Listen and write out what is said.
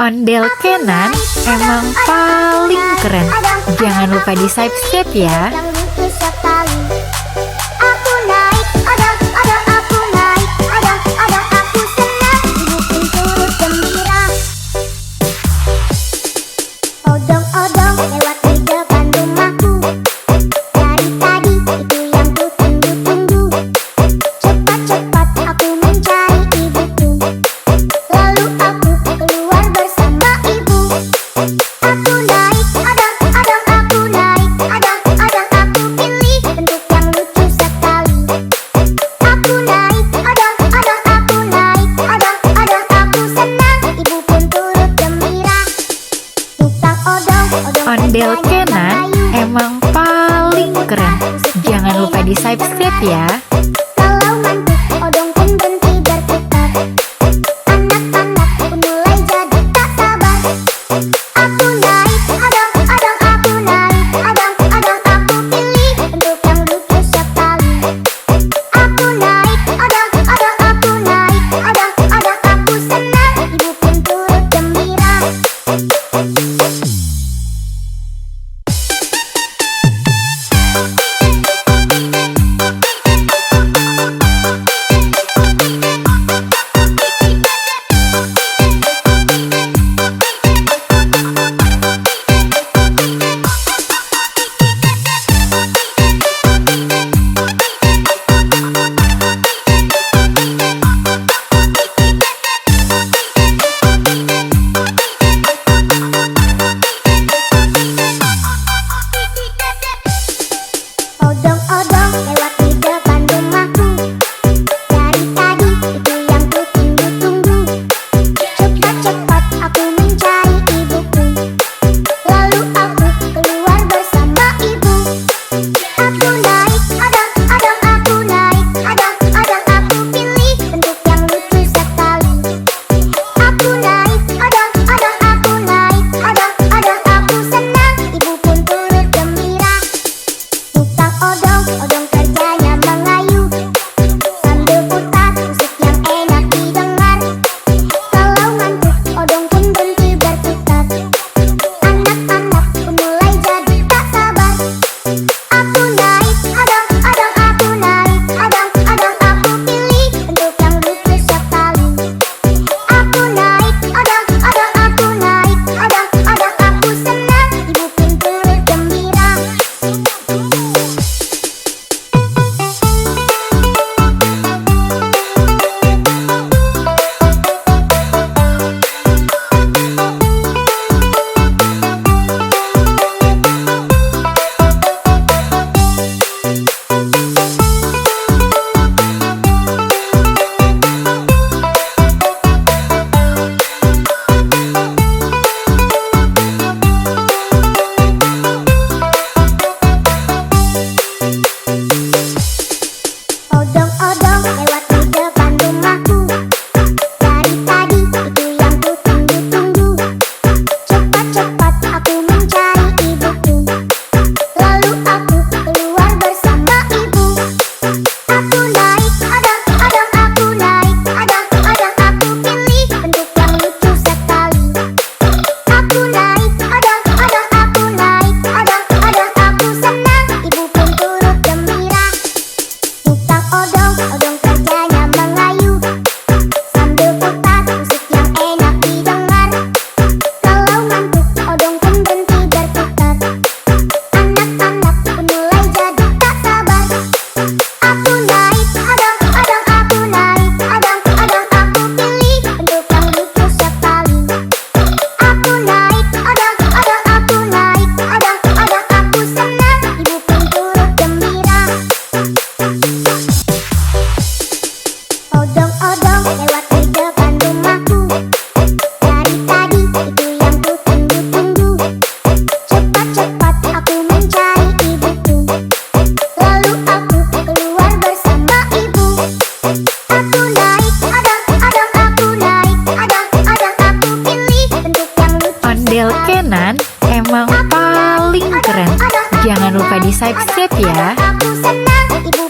Ondel Kenan emang paling keren. Jangan lupa di subscribe ya. Ondel Kenan emang paling keren. Jangan lupa di subscribe ya. Kalau ngantuk, odong pun berhenti berputar. Anak-anak pun mulai jadi tak sabar. Aku naik, odong, aku naik, odong, aku pilih bentuk yang lucu sekali. Aku naik, odong, aku naik, odong, aku senang. Ibu pun turut gembira. Odong-odong lewat di depan rumahku. Dari tadi itu yang ku tunggu-tunggu. Cepat-cepat aku mencari ibuku. Lalu aku keluar bersama ibu. Aku naik, odong, aku naik, odong, aku pilih bentuk yang lucu sekali. Aku naik, odong, aku naik, odong, aku senang. Ibu pun turut gembira. Tukang odong kerjanya mengayu sambil putar musik yang enak didengar. Kalau ngantuk, odong pun berhenti berputar. Anak-anak pun mulai jadi tak sabar. Aku naik, odong, aku naik, odong, aku pilih bentuk yang lucu sekali. Aku naik, odong, aku naik, odong, aku senang. Ibu pun turut gembira. Odong-odong lewat di depan rumahku. Dari tadi itu yang ku tunggu-tunggu. Cepat-cepat aku mencari ibuku. Lalu aku keluar bersama ibu. Aku naik, odong, aku naik, odong, aku pilih bentuk yang lucu sekali. Aku naik, odong, aku naik, odong, aku senang. Ibu pun turut gembira. Tukang odong kerjanya mengayu sambil putar musik yang enak didengar. Kalau ngantuk, odong pun berhenti berputar. Anak-anak pun mulai jadi tak sabar. Aku naik, odong, aku naik, odong, aku pilih bentuk yang lucu sekali. Aku naik, odong, aku naik, odong, aku senang. Ibu pun turut gembira. Odong-odong lewat di depan rumahku. Dari tadi itu yang ku tunggu-tunggu. Cepat-cepat aku mencari ibuku. Lalu aku keluar bersama ibu. Aku naik, odong, aku naik, odong, aku pilih bentuk yang lucu. Ondel Kenan emang paling keren. Jangan lupa di subscribe ya. Aku senang, ibu